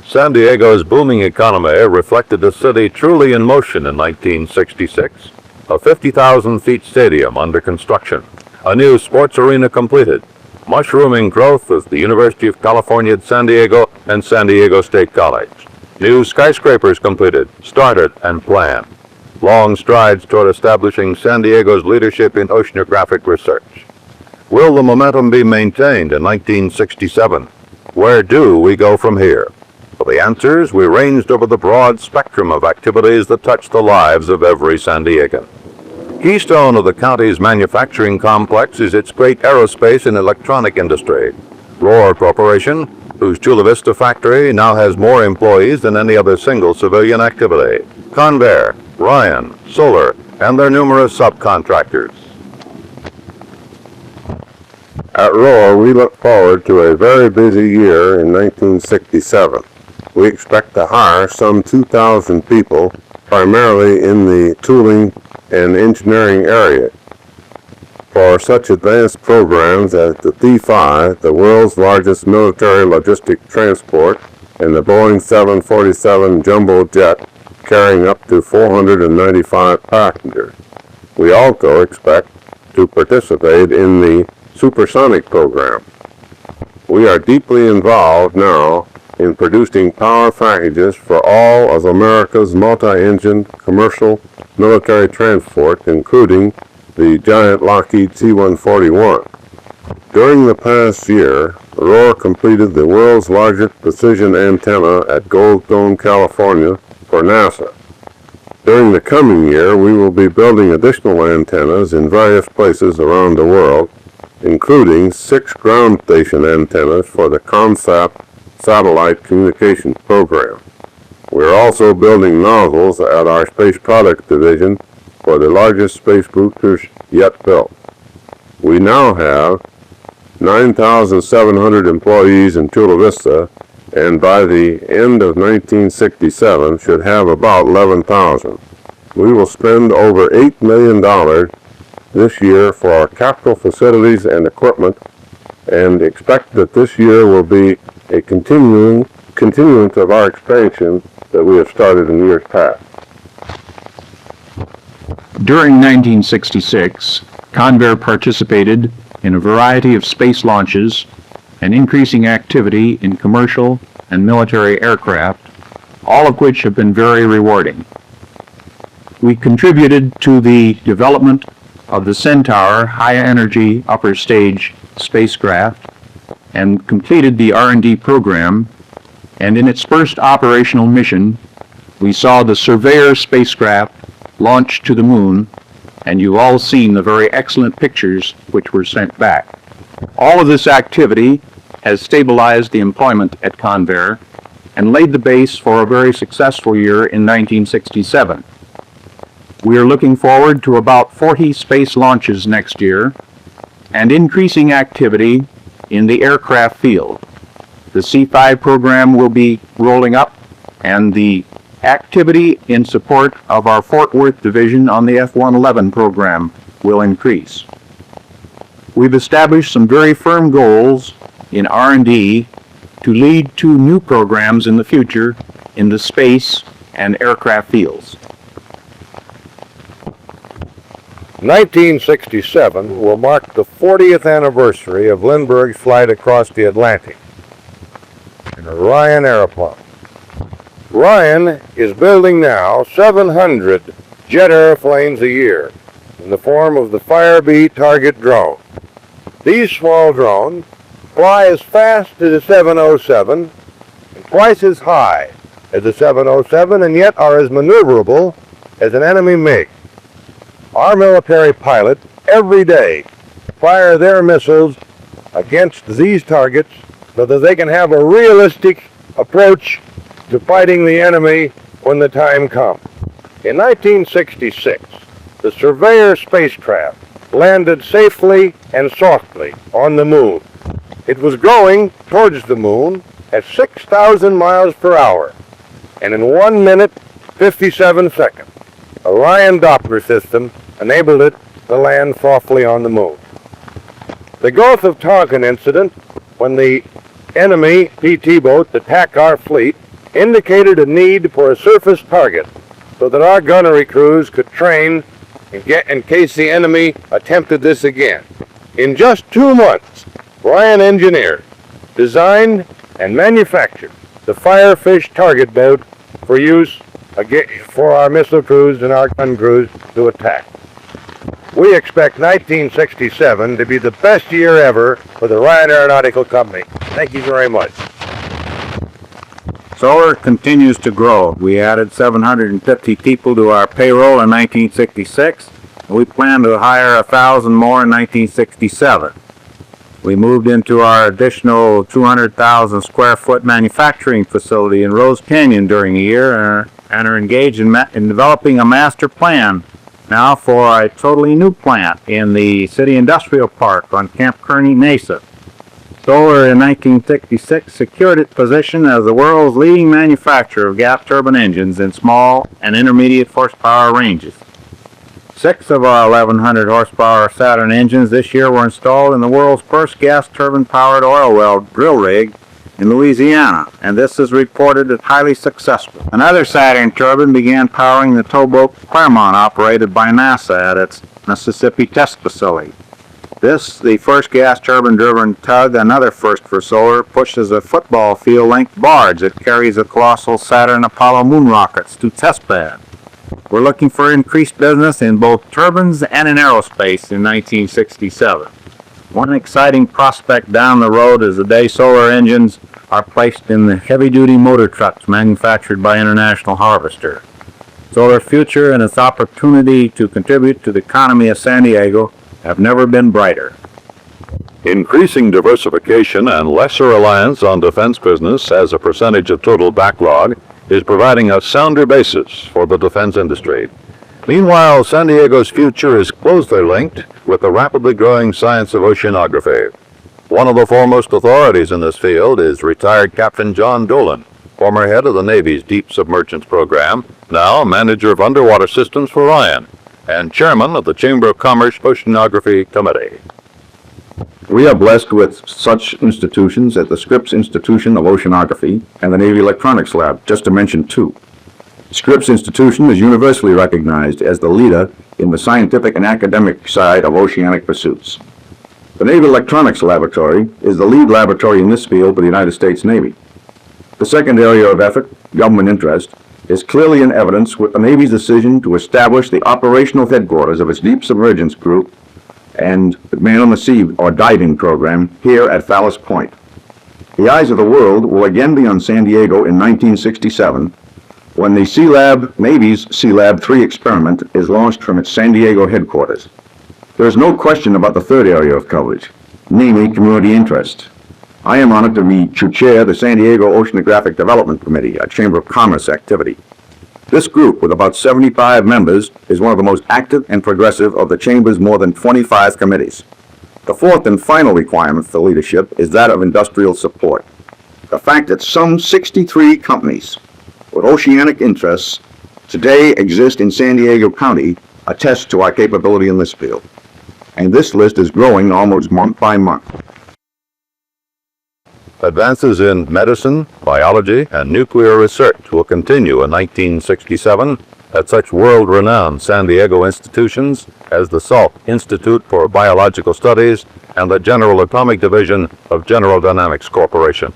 San Diego's booming economy reflected a city truly in motion in 1966. A 50,000 feet stadium under construction, a new sports arena completed, mushrooming growth with the University of California at San Diego and San Diego State College. New skyscrapers completed, started, and planned. Long strides toward establishing San Diego's leadership in oceanographic research. Will the momentum be maintained in 1967? Where do we go from here? For the answers, we ranged over the broad spectrum of activities that touch the lives of every San Diegan. Keystone of the county's manufacturing complex is its great aerospace and electronic industry. Rohr Corporation, whose Chula Vista factory now has more employees than any other single civilian activity. Convair, Ryan, Solar, and their numerous subcontractors. At Rohr, we look forward to a very busy year in 1967. We expect to hire some 2,000 people, primarily in the tooling and engineering area, for such advanced programs as the T-5, the world's largest military logistic transport, and the Boeing 747 jumbo jet carrying up to 495 passengers. We also expect to participate in the supersonic program. We are deeply involved now in producing power packages for all of America's multi-engine commercial military transport, including the giant Lockheed C-141. During the past year, Rohr completed the world's largest precision antenna at Goldstone, California for NASA. During the coming year, we will be building additional antennas in various places around the world, including 6 ground station antennas for the CONSAT satellite communications program. We're also building nozzles at our Space Products Division for the largest space boosters yet built. We now have 9,700 employees in Chula Vista, and by the end of 1967 should have about 11,000. We will spend over $8 million this year for our capital facilities and equipment, and expect that this year will be a continuance of our expansion that we have started in years past. During 1966, Convair participated in a variety of space launches and increasing activity in commercial and military aircraft, all of which have been very rewarding. We contributed to the development of the Centaur high-energy upper stage spacecraft and completed the R&D program, and in its first operational mission, we saw the Surveyor spacecraft launched to the moon, and you've all seen the very excellent pictures which were sent back. All of this activity has stabilized the employment at Convair and laid the base for a very successful year in 1967. We are looking forward to about 40 space launches next year and increasing activity in the aircraft field. The C-5 program will be rolling up, and the activity in support of our Fort Worth division on the F-111 program will increase. We've established some very firm goals in R&D to lead to new programs in the future in the space and aircraft fields. 1967 will mark the 40th anniversary of Lindbergh's flight across the Atlantic in a Ryan aeroplane. Ryan is building now 700 jet airplanes a year in the form of the Firebee target drone. These small drones fly as fast as a 707 and twice as high as a 707, and yet are as maneuverable as an enemy MiG. Our military pilots every day fire their missiles against these targets so that they can have a realistic approach to fighting the enemy when the time comes. In 1966, the Surveyor spacecraft landed safely and softly on the moon. It was going towards the moon at 6,000 miles per hour, and in 1 minute, 57 seconds. A Ryan Doppler system enabled it to land softly on the moon. The Gulf of Tonkin incident, when the enemy PT boats attacked our fleet, indicated a need for a surface target so that our gunnery crews could train in case the enemy attempted this again. In just 2 months, Ryan engineered, designed, and manufactured the Firefish target boat for use for our missile crews and our gun crews to attack. We expect 1967 to be the best year ever for the Ryan Aeronautical Company. Thank you very much. Solar continues to grow. We added 750 people to our payroll in 1966, and we plan to hire 1,000 more in 1967. We moved into our additional 200,000 square foot manufacturing facility in Rose Canyon during the year and are engaged in developing a master plan now for a totally new plant in the City Industrial Park on Camp Kearney Mesa. Solar in 1966 secured its position as the world's leading manufacturer of gas turbine engines in small and intermediate horsepower ranges. 6 of our 1,100 horsepower Saturn engines this year were installed in the world's first gas turbine powered oil well drill rig in Louisiana, and this is reported as highly successful. Another Saturn turbine began powering the towboat Claremont operated by NASA at its Mississippi test facility. This, the first gas turbine-driven tug, another first for Solar, pushes a football field-length barge that carries the colossal Saturn Apollo moon rockets to testbed. We're looking for increased business in both turbines and in aerospace in 1967. One exciting prospect down the road is the day Solar engines are placed in the heavy-duty motor trucks manufactured by International Harvester. Solar's future and its opportunity to contribute to the economy of San Diego have never been brighter. Increasing diversification and lesser reliance on defense business as a percentage of total backlog is providing a sounder basis for the defense industry. Meanwhile, San Diego's future is closely linked with the rapidly growing science of oceanography. One of the foremost authorities in this field is retired Captain John Dolan, former head of the Navy's Deep Submergence Program, now manager of underwater systems for Ryan, and chairman of the Chamber of Commerce Oceanography Committee. We are blessed with such institutions as the Scripps Institution of Oceanography and the Navy Electronics Lab, just to mention 2. The Scripps Institution is universally recognized as the leader in the scientific and academic side of oceanic pursuits. The Navy Electronics Laboratory is the lead laboratory in this field for the United States Navy. The second area of effort, government interest, is clearly in evidence with the Navy's decision to establish the operational headquarters of its Deep Submergence Group and the Man on the Sea, or diving program, here at Fallas Point. The eyes of the world will again be on San Diego in 1967, when the Navy's Sea Lab 3 experiment is launched from its San Diego headquarters. There is no question about the third area of coverage, namely community interest. I am honored to chair the San Diego Oceanographic Development Committee, a Chamber of Commerce activity. This group, with about 75 members, is one of the most active and progressive of the Chamber's more than 25 committees. The fourth and final requirement for leadership is that of industrial support. The fact that some 63 companies with oceanic interests today exist in San Diego County attests to our capability in this field. And this list is growing almost month by month. Advances in medicine, biology, and nuclear research will continue in 1967 at such world-renowned San Diego institutions as the Salk Institute for Biological Studies and the General Atomic Division of General Dynamics Corporation.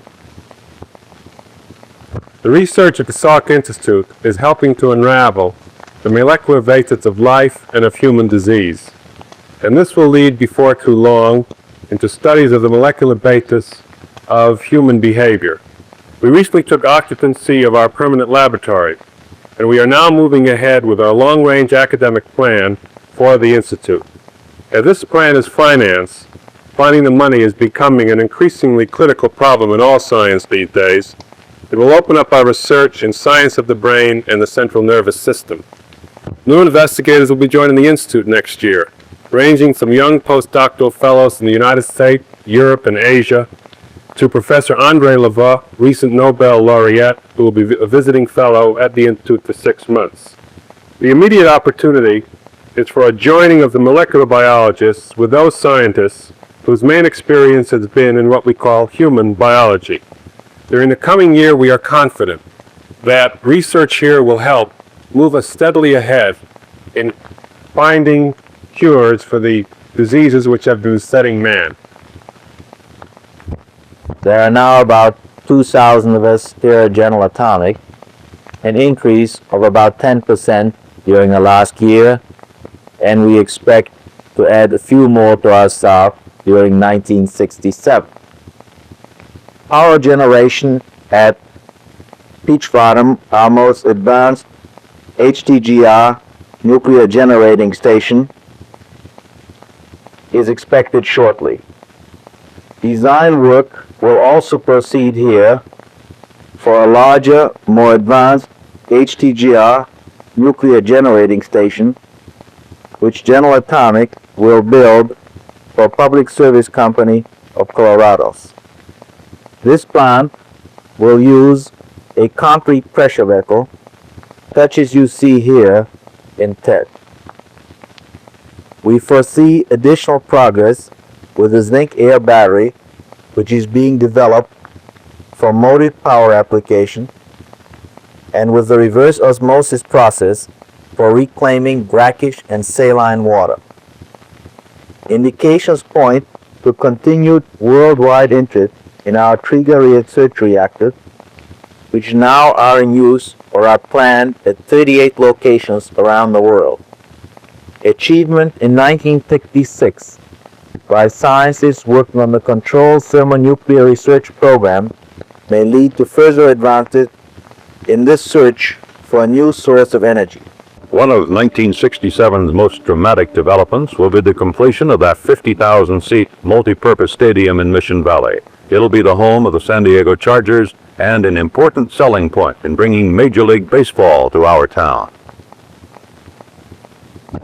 The research at the Salk Institute is helping to unravel the molecular basis of life and of human disease, and this will lead before too long into studies of the molecular basis of human behavior. We recently took occupancy of our permanent laboratory, and we are now moving ahead with our long-range academic plan for the Institute. As this plan is financed, finding the money is becoming an increasingly critical problem in all science these days. It will open up our research in science of the brain and the central nervous system. New investigators will be joining the Institute next year, ranging from young postdoctoral fellows in the United States, Europe, and Asia, to Professor André Lavoie, recent Nobel laureate, who will be a visiting fellow at the Institute for 6 months. The immediate opportunity is for a joining of the molecular biologists with those scientists whose main experience has been in what we call human biology. During the coming year, we are confident that research here will help move us steadily ahead in finding cures for the diseases which have been besetting man. There are now about 2,000 of us here at General Atomic, an increase of about 10% during the last year, and we expect to add a few more to our staff during 1967. Power generation at Peachbottom, our most advanced HTGR nuclear generating station, is expected shortly. Design work will also proceed here for a larger, more advanced HTGR nuclear generating station, which General Atomic will build for Public Service Company of Colorado's. This plant will use a concrete pressure vessel, such as you see here in TED. We foresee additional progress with the zinc air battery, which is being developed for motive power application, and with the reverse osmosis process for reclaiming brackish and saline water. Indications point to continued worldwide interest in our trigger research reactors, which now are in use or are planned at 38 locations around the world. Achievement in 1966 by scientists working on the Controlled Thermonuclear Research Program may lead to further advances in this search for a new source of energy. One of 1967's most dramatic developments will be the completion of that 50,000-seat multi-purpose stadium in Mission Valley. It'll be the home of the San Diego Chargers and an important selling point in bringing Major League Baseball to our town.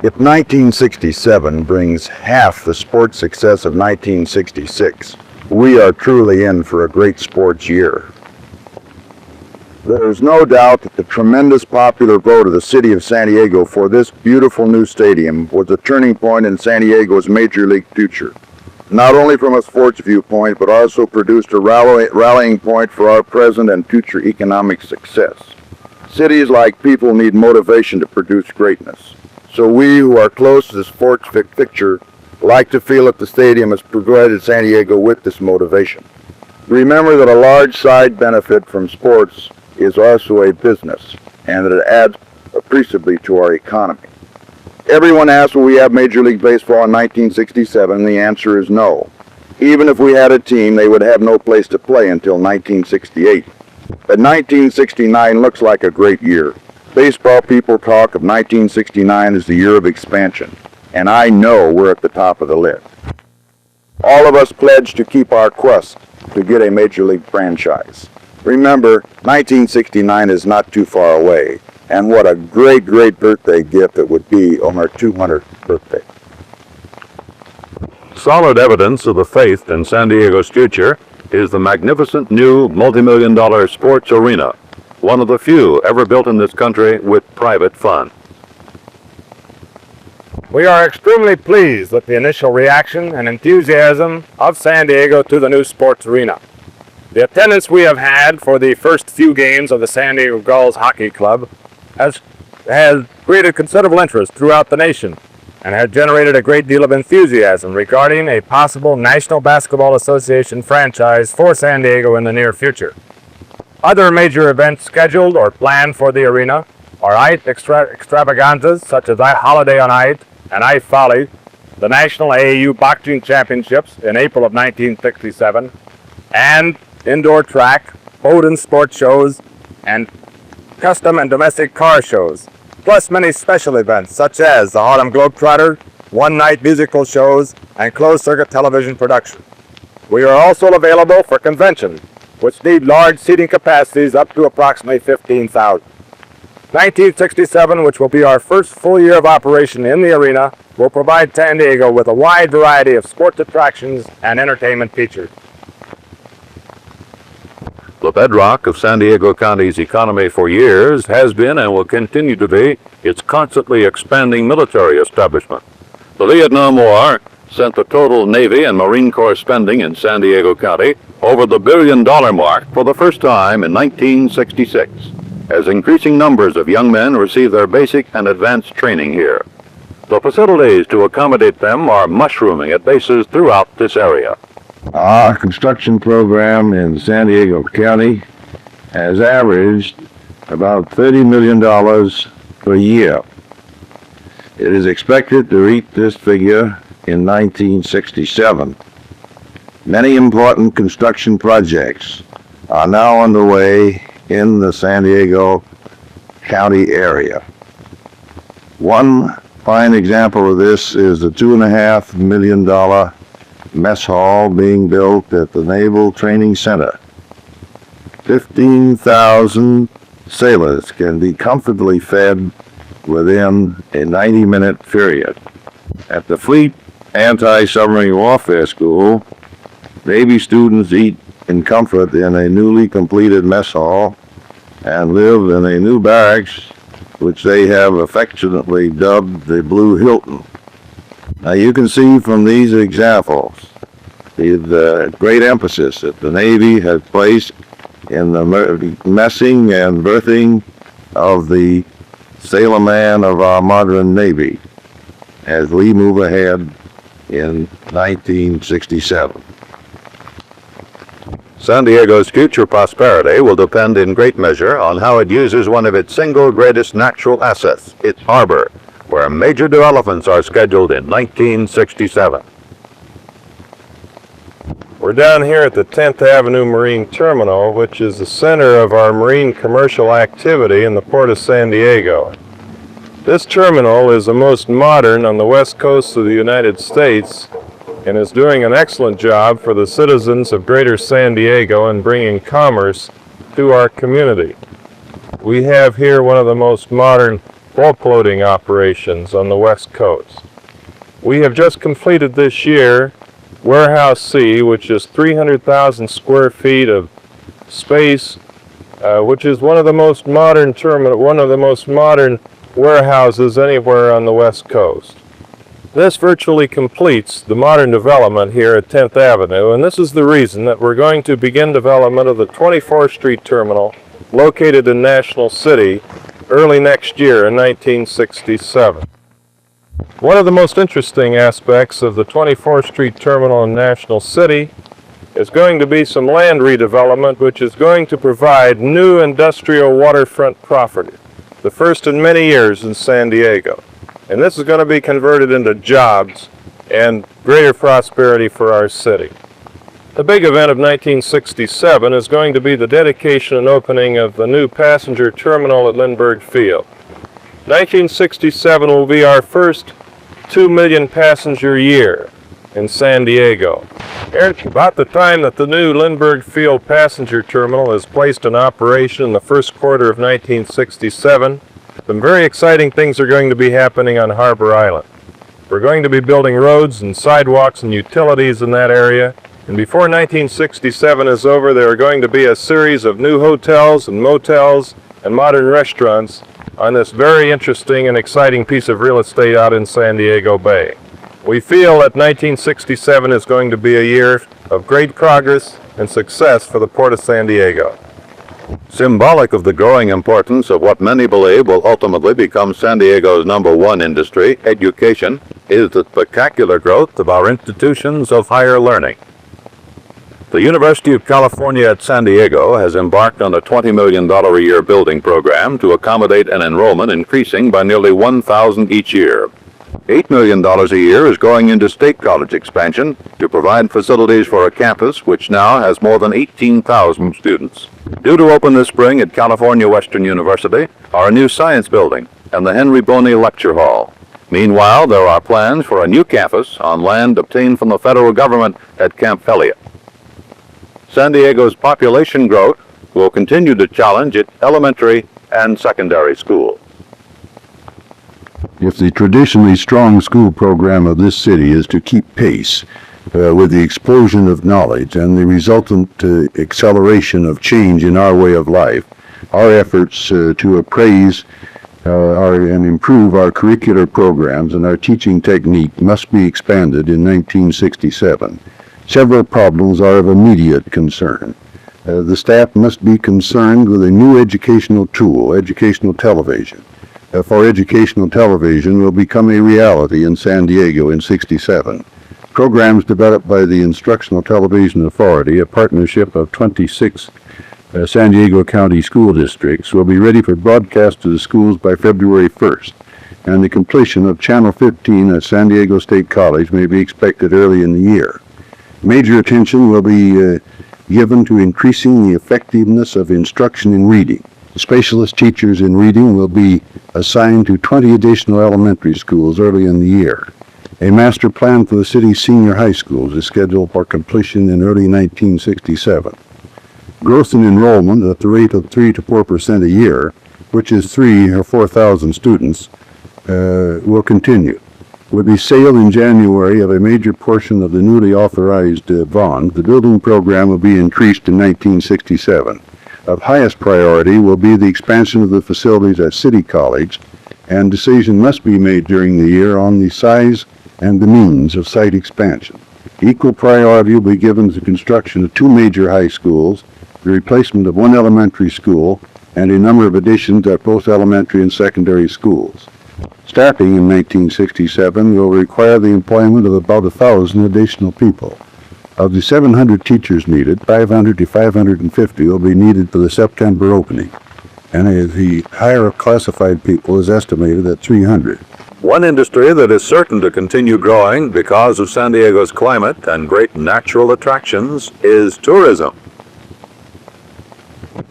If 1967 brings half the sports success of 1966, we are truly in for a great sports year. There is no doubt that the tremendous popular vote of the city of San Diego for this beautiful new stadium was a turning point in San Diego's Major League future. Not only from a sports viewpoint, but also produced a rallying point for our present and future economic success. Cities like people need motivation to produce greatness. So we who are close to the sports picture like to feel that the stadium has provided San Diego with this motivation. Remember that a large side benefit from sports is also a business, and that it adds appreciably to our economy. Everyone asks, will we have Major League Baseball in 1967? And the answer is no. Even if we had a team, they would have no place to play until 1968. But 1969 looks like a great year. Baseball people talk of 1969 as the year of expansion, and I know we're at the top of the list. All of us pledge to keep our quest to get a Major League franchise. Remember, 1969 is not too far away, and what a great, great birthday gift it would be on our 200th birthday. Solid evidence of the faith in San Diego's future is the magnificent new multi-million-dollar sports arena, one of the few ever built in this country with private funds. We are extremely pleased with the initial reaction and enthusiasm of San Diego to the new sports arena. The attendance we have had for the first few games of the San Diego Gulls Hockey Club has created considerable interest throughout the nation and has generated a great deal of enthusiasm regarding a possible National Basketball Association franchise for San Diego in the near future. Other major events scheduled or planned for the arena are ice extravaganzas such as Holiday on Ice and Ice Folly, the National AAU Boxing Championships in April of 1967, and indoor track, boat and sport shows, and custom and domestic car shows, plus many special events such as the Harlem Globetrotters, one-night musical shows, and closed-circuit television production. We are also available for conventions, which need large seating capacities up to approximately 15,000. 1967, which will be our first full year of operation in the arena, will provide San Diego with a wide variety of sports attractions and entertainment features. The bedrock of San Diego County's economy for years has been and will continue to be its constantly expanding military establishment. The Vietnam War sent the total Navy and Marine Corps spending in San Diego County over the $1 billion mark for the first time in 1966. as increasing numbers of young men receive their basic and advanced training here. The facilities to accommodate them are mushrooming at bases throughout this area. Our construction program in San Diego County has averaged about $30 million per year. It is expected to reach this figure in 1967. Many important construction projects are now underway in the San Diego County area. One fine example of this is the $2.5 million mess hall being built at the Naval Training Center. 15,000 sailors can be comfortably fed within a 90-minute period. At the Fleet Anti-Submarine Warfare School, Navy students eat in comfort in a newly completed mess hall and live in a new barracks which they have affectionately dubbed the Blue Hilton. Now you can see from these examples the great emphasis that the Navy has placed in the messing and berthing of the sailorman of our modern Navy as we move ahead in 1967. San Diego's future prosperity will depend in great measure on how it uses one of its single greatest natural assets, its harbor, where major developments are scheduled in 1967. We're down here at the 10th Avenue Marine Terminal, which is the center of our marine commercial activity in the Port of San Diego. This terminal is the most modern on the west coast of the United States and is doing an excellent job for the citizens of Greater San Diego in bringing commerce to our community. We have here one of the most modern bulk loading operations on the west coast. We have just completed this year Warehouse C, which is 300,000 square feet of space, which is one of the most modern warehouses anywhere on the west coast. This virtually completes the modern development here at 10th Avenue, and this is the reason that we're going to begin development of the 24th Street Terminal located in National City early next year in 1967. One of the most interesting aspects of the 24th Street Terminal in National City is going to be some land redevelopment, which is going to provide new industrial waterfront property, the first in many years in San Diego. And this is going to be converted into jobs and greater prosperity for our city. The big event of 1967 is going to be the dedication and opening of the new passenger terminal at Lindbergh Field. 1967 will be our first 2 million passenger year in San Diego. About the time that the new Lindbergh Field passenger terminal is placed in operation in the first quarter of 1967, some very exciting things are going to be happening on Harbor Island. We're going to be building roads and sidewalks and utilities in that area, and before 1967 is over, there are going to be a series of new hotels and motels and modern restaurants on this very interesting and exciting piece of real estate out in San Diego Bay. We feel that 1967 is going to be a year of great progress and success for the Port of San Diego. Symbolic of the growing importance of what many believe will ultimately become San Diego's #1 industry, education, is the spectacular growth of our institutions of higher learning. The University of California at San Diego has embarked on a $20 million a year building program to accommodate an enrollment increasing by nearly 1,000 each year. $8 million a year is going into State College expansion to provide facilities for a campus which now has more than 18,000 students. Due to open this spring at California Western University are a new science building and the Henry Boney Lecture Hall. Meanwhile, there are plans for a new campus on land obtained from the federal government at Camp Elliott. San Diego's population growth will continue to challenge its elementary and secondary schools. If the traditionally strong school program of this city is to keep pace with the explosion of knowledge and the resultant acceleration of change in our way of life, our efforts to appraise and improve our curricular programs and our teaching technique must be expanded in 1967. Several problems are of immediate concern. The staff must be concerned with a new educational tool, educational television. For educational television will become a reality in San Diego in '67. Programs developed by the Instructional Television Authority, a partnership of 26 San Diego County school districts, will be ready for broadcast to the schools by February 1st, and the completion of Channel 15 at San Diego State College may be expected early in the year. Major attention will be given to increasing the effectiveness of instruction in reading. Specialist teachers in reading will be assigned to 20 additional elementary schools early in the year. A master plan for the city's senior high schools is scheduled for completion in early 1967. Growth in enrollment at the rate of 3 to 4% a year, which is 3 or 4,000 students, will continue. With the sale in January of a major portion of the newly authorized bond, the building program will be increased in 1967. Of highest priority will be the expansion of the facilities at City College, and decision must be made during the year on the size and the means of site expansion. Equal priority will be given to the construction of 2 major high schools, the replacement of 1 elementary school, and a number of additions at both elementary and secondary schools. Staffing in 1967 will require the employment of about 1,000 additional people. Of the 700 teachers needed, 500 to 550 will be needed for the September opening, and the hire of classified people is estimated at 300. One industry that is certain to continue growing because of San Diego's climate and great natural attractions is tourism.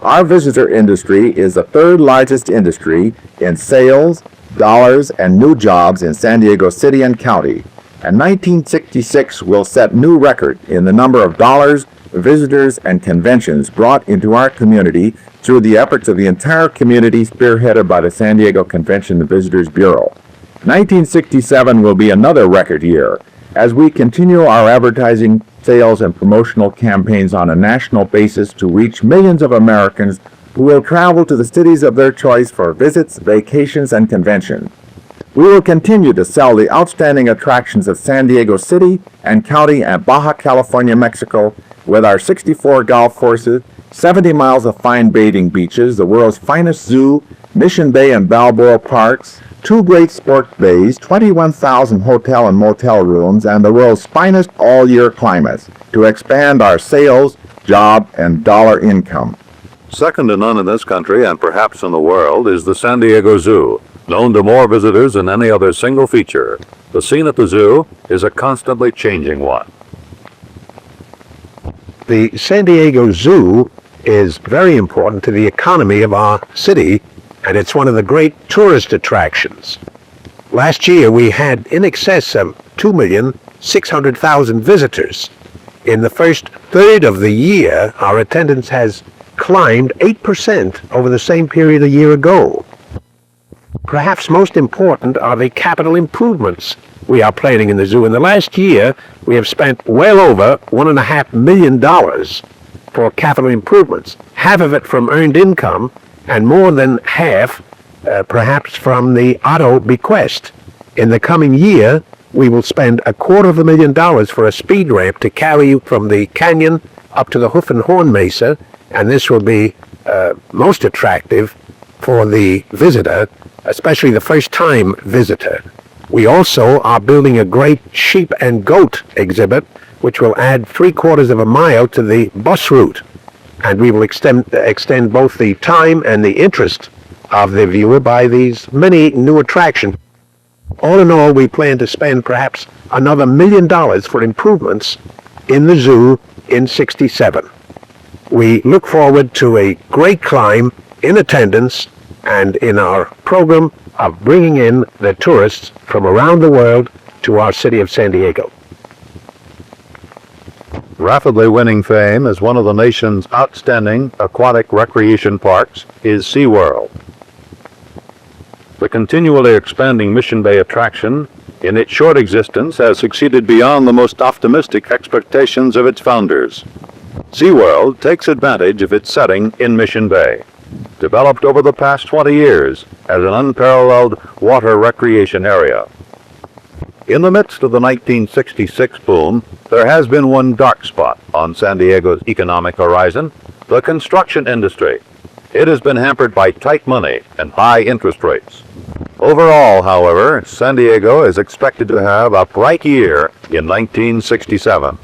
Our visitor industry is the 3rd largest industry in sales, dollars, and new jobs in San Diego City and County. And 1966 will set new record in the number of dollars, visitors, and conventions brought into our community through the efforts of the entire community spearheaded by the San Diego Convention and Visitors Bureau. 1967 will be another record year as we continue our advertising, sales, and promotional campaigns on a national basis to reach millions of Americans who will travel to the cities of their choice for visits, vacations, and conventions. We will continue to sell the outstanding attractions of San Diego City and County and Baja California, Mexico, with our 64 golf courses, 70 miles of fine bathing beaches, the world's finest zoo, Mission Bay and Balboa parks, 2 great sports bays, 21,000 hotel and motel rooms, and the world's finest all-year climates to expand our sales, job, and dollar income. Second to none in this country and perhaps in the world is the San Diego Zoo, known to more visitors than any other single feature. The scene at the zoo is a constantly changing one. The San Diego Zoo is very important to the economy of our city, and it's one of the great tourist attractions. Last year we had in excess of 2,600,000 visitors. In the first third of the year, our attendance has climbed 8% over the same period a year ago. Perhaps most important are the capital improvements we are planning in the zoo. In the last year, we have spent well over $1.5 million for capital improvements, half of it from earned income, and more than half, perhaps, from the auto bequest. In the coming year, we will spend $250,000 for a speed ramp to carry you from the canyon up to the Hoof and Horn Mesa, and this will be most attractive for the visitor, especially the first-time visitor. We also are building a great sheep and goat exhibit, which will add 3/4 of a mile to the bus route, and we will extend both the time and the interest of the viewer by these many new attractions. All in all, we plan to spend perhaps another $1 million for improvements in the zoo in '67. We look forward to a great climb in attendance and in our program of bringing in the tourists from around the world to our city of San Diego. Rapidly winning fame as one of the nation's outstanding aquatic recreation parks is SeaWorld. The continually expanding Mission Bay attraction, in its short existence, has succeeded beyond the most optimistic expectations of its founders. SeaWorld takes advantage of its setting in Mission Bay, developed over the past 20 years as an unparalleled water recreation area. In the midst of the 1966 boom, there has been one dark spot on San Diego's economic horizon, The construction industry. It has been hampered by tight money and high interest rates. Overall, however, San Diego is expected to have a bright year in 1967.